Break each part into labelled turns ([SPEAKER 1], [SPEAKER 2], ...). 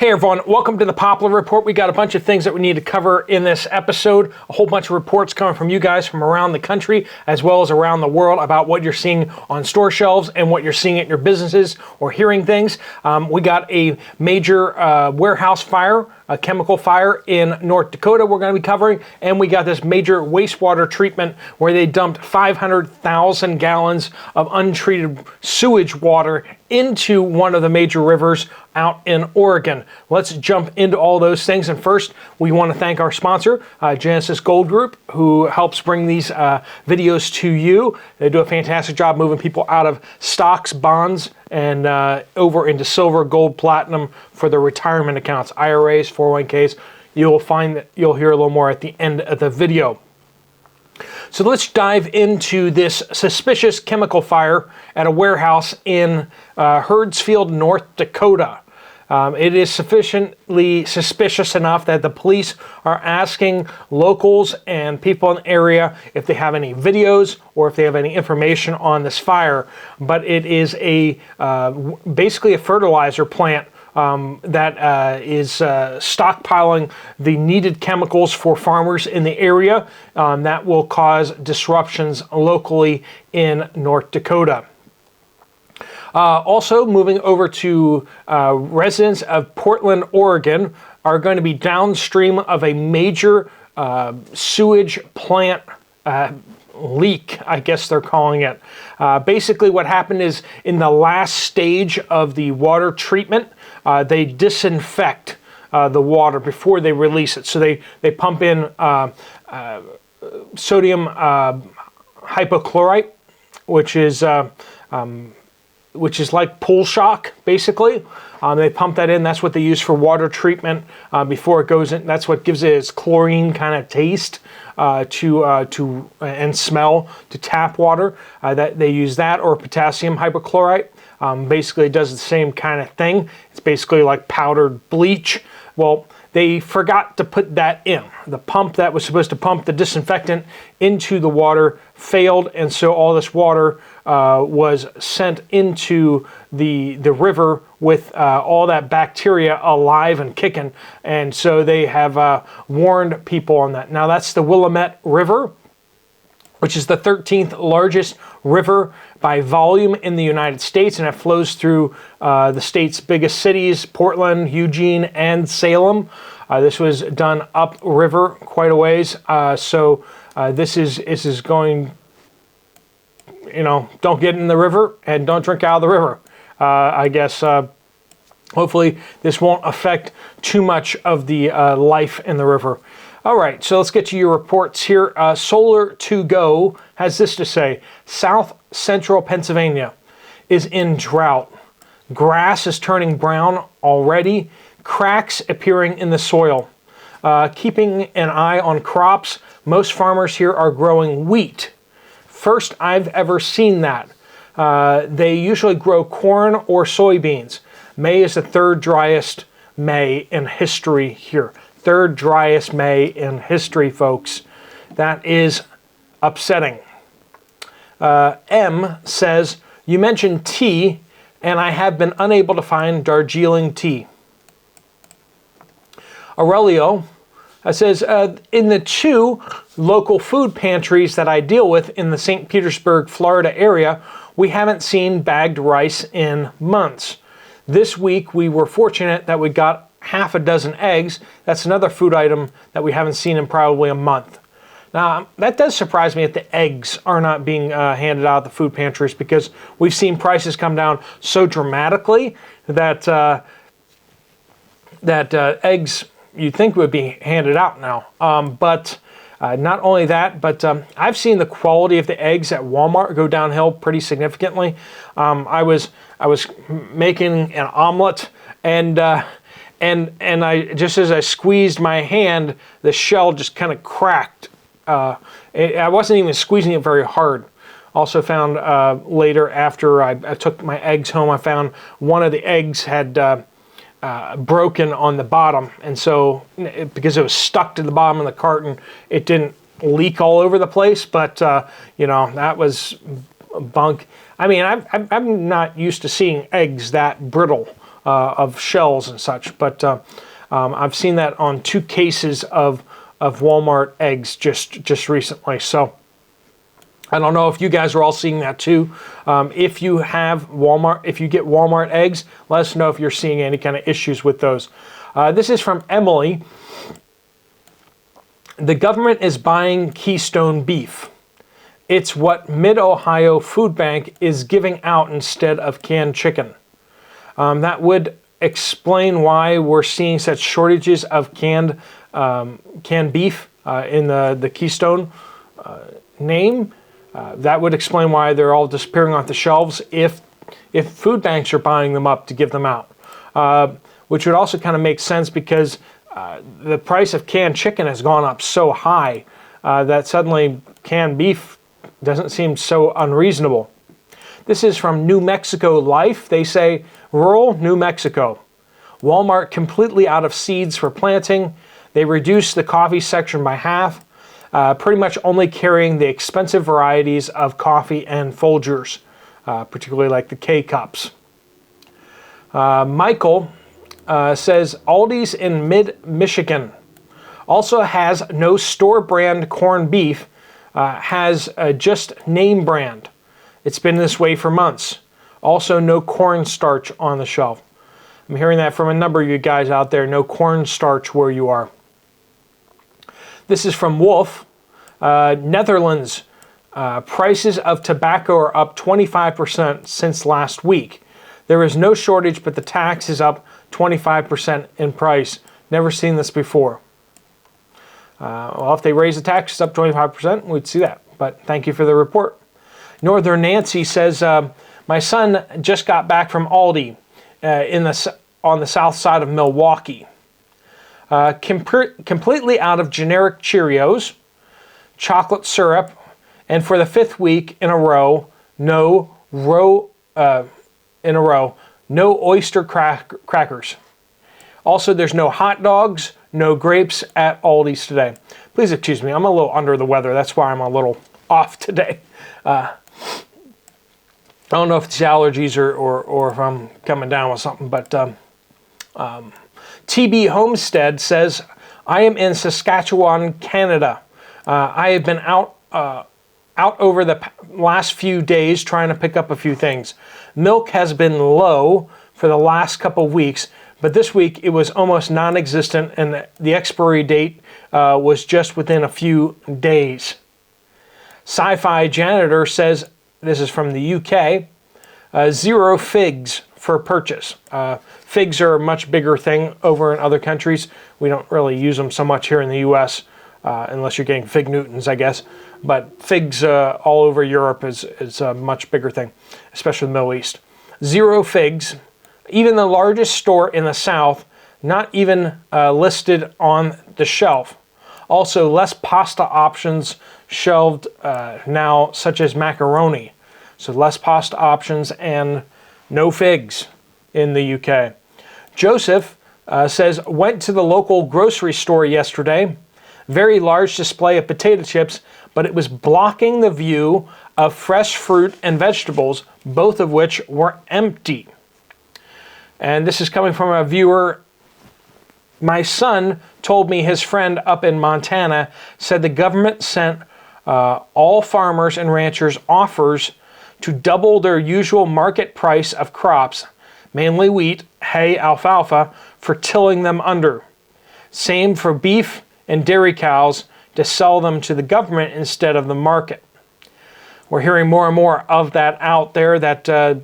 [SPEAKER 1] Hey everyone, welcome to the Poplar Report. We got a bunch of things that we need to cover in this episode. A whole bunch of reports coming from you guys from around the country as well as around the world about what you're seeing on store shelves and what you're seeing at your businesses or hearing things. We got a major warehouse fire, a chemical fire in North Dakota we're going to be covering, and we got this major wastewater treatment where they dumped 500,000 gallons of untreated sewage water into one of the major rivers out in Oregon. Let's jump into all those things. And first, we want to thank our sponsor, Genesis Gold Group, who helps bring these videos to you. They do a fantastic job moving people out of stocks, bonds, and over into silver, gold, platinum for their retirement accounts, IRAs, 401ks. You'll find that you'll hear a little more at the end of the video. So let's dive into this suspicious chemical fire at a warehouse in Herdsfield, North Dakota. It is sufficiently suspicious enough that the police are asking locals and people in the area if they have any videos or if they have any information on this fire. But it is basically a fertilizer plant that is stockpiling the needed chemicals for farmers in the area that will cause disruptions locally in North Dakota. Also, moving over to residents of Portland, Oregon, are going to be downstream of a major sewage plant leak, I guess they're calling it. Basically, what happened is in the last stage of the water treatment, they disinfect the water before they release it. So they pump in sodium hypochlorite, which is like pool shock, basically. They pump that in. That's what they use for water treatment before it goes in. That's what gives it its chlorine kind of taste and smell to tap water. That they use that or potassium hypochlorite. Basically, it does the same kind of thing. It's basically like powdered bleach. Well, they forgot to put that in. The pump that was supposed to pump the disinfectant into the water failed, and so all this water was sent into the river with all that bacteria alive and kicking, and so they have warned people on that. Now that's the Willamette River, which is the 13th largest river by volume in the United States, and it flows through the state's biggest cities, Portland, Eugene, and Salem. This was done upriver quite a ways, so this is going, don't get in the river and don't drink out of the river. I guess hopefully this won't affect too much of the life in the river. All right, so let's get to your reports here. Solar 2 Go has this to say: South Central Pennsylvania is in drought. Grass is turning brown already. Cracks appearing in the soil. Keeping an eye on crops, most farmers here are growing wheat. First I've ever seen that. They usually grow corn or soybeans. May is the third driest May in history here. Third driest May in history, folks. That is upsetting. M says, you mentioned tea, and I have been unable to find Darjeeling tea. Aurelio says, in the 2 local food pantries that I deal with in the St. Petersburg, Florida area, we haven't seen bagged rice in months. This week, we were fortunate that we got half a dozen eggs. That's another food item that we haven't seen in probably a month. Now, that does surprise me that the eggs are not being handed out at the food pantries, because we've seen prices come down so dramatically that eggs you'd think would be handed out now. But not only that, but I've seen the quality of the eggs at Walmart go downhill pretty significantly. I was making an omelet, and I just as I squeezed my hand, the shell just kind of cracked. I wasn't even squeezing it very hard. Also found later, after I took my eggs home, I found one of the eggs had broken on the bottom, and so because it was stuck to the bottom of the carton, it didn't leak all over the place. But that was bunk. I mean, I'm not used to seeing eggs that brittle. of shells and such. But I've seen that on 2 cases of Walmart eggs just recently. So I don't know if you guys are all seeing that too. If you have Walmart, if you get Walmart eggs, let us know if you're seeing any kind of issues with those. This is from Emily. The government is buying Keystone beef. It's what Mid-Ohio Food Bank is giving out instead of canned chicken. That would explain why we're seeing such shortages of canned beef in the Keystone name. That would explain why they're all disappearing off the shelves if food banks are buying them up to give them out. Which would also kind of make sense because the price of canned chicken has gone up so high that suddenly canned beef doesn't seem so unreasonable. This is from New Mexico Life. They say, rural New Mexico. Walmart completely out of seeds for planting. They reduced the coffee section by half, pretty much only carrying the expensive varieties of coffee and Folgers, particularly like the K-Cups. Michael says, Aldi's in mid-Michigan also has no store brand corned beef, has just name brand. It's been this way for months. Also, no cornstarch on the shelf. I'm hearing that from a number of you guys out there. No cornstarch where you are. This is from Wolf. Netherlands. Prices of tobacco are up 25% since last week. There is no shortage, but the tax is up 25% in price. Never seen this before. Well, if they raise the taxes up 25%, we'd see that. But thank you for the report. Northern Nancy says, my son just got back from Aldi on the south side of Milwaukee. Completely out of generic Cheerios, chocolate syrup, and for the 5th week in a row, no oyster crackers. Also, there's no hot dogs, no grapes at Aldi's today. Please excuse me, I'm a little under the weather. That's why I'm a little off today. I don't know if it's allergies or if I'm coming down with something, but TB Homestead says, I am in Saskatchewan, Canada. I have been out over the last few days trying to pick up a few things. Milk has been low for the last couple of weeks, but this week it was almost non-existent and the expiry date was just within a few days. Sci-Fi Janitor says, this is from the UK, 0 figs for purchase. Figs are a much bigger thing over in other countries. We don't really use them so much here in the US, unless you're getting fig Newtons, I guess. But figs all over Europe is a much bigger thing, especially the Middle East. 0 figs. Even the largest store in the South, not even listed on the shelf. Also, less pasta options shelved now, such as macaroni. So less pasta options and no figs in the UK. Joseph says, went to the local grocery store yesterday. Very large display of potato chips, but it was blocking the view of fresh fruit and vegetables, both of which were empty. And this is coming from a viewer. My son told me his friend up in Montana said the government sent all farmers and ranchers offers to double their usual market price of crops, mainly wheat, hay, alfalfa, for tilling them under. Same for beef and dairy cows to sell them to the government instead of the market. We're hearing more and more of that out there, that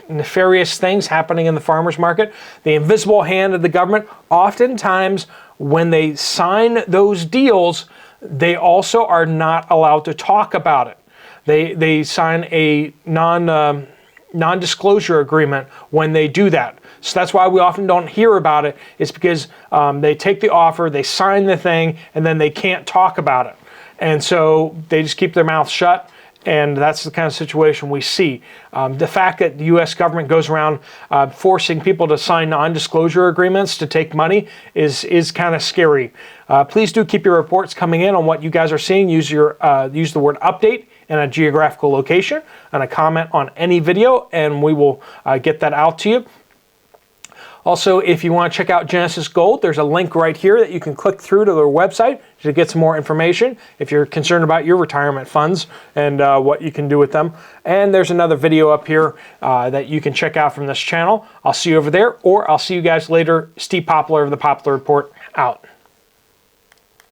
[SPEAKER 1] nefarious things happening in the farmers market. The invisible hand of the government. Oftentimes, when they sign those deals, they also are not allowed to talk about it. They sign a non-disclosure agreement when they do that. So that's why we often don't hear about it. It's because they take the offer, they sign the thing, and then they can't talk about it. And so they just keep their mouth shut. And that's the kind of situation we see. The fact that the U.S. government goes around forcing people to sign non-disclosure agreements to take money is kind of scary. Please do keep your reports coming in on what you guys are seeing. Use the word update and a geographical location and a comment on any video, and we will get that out to you. Also, if you want to check out Genesis Gold, there's a link right here that you can click through to their website to get some more information if you're concerned about your retirement funds and what you can do with them. And there's another video up here that you can check out from this channel. I'll see you over there, or I'll see you guys later. Steve Poplar of the Poplar Report, out.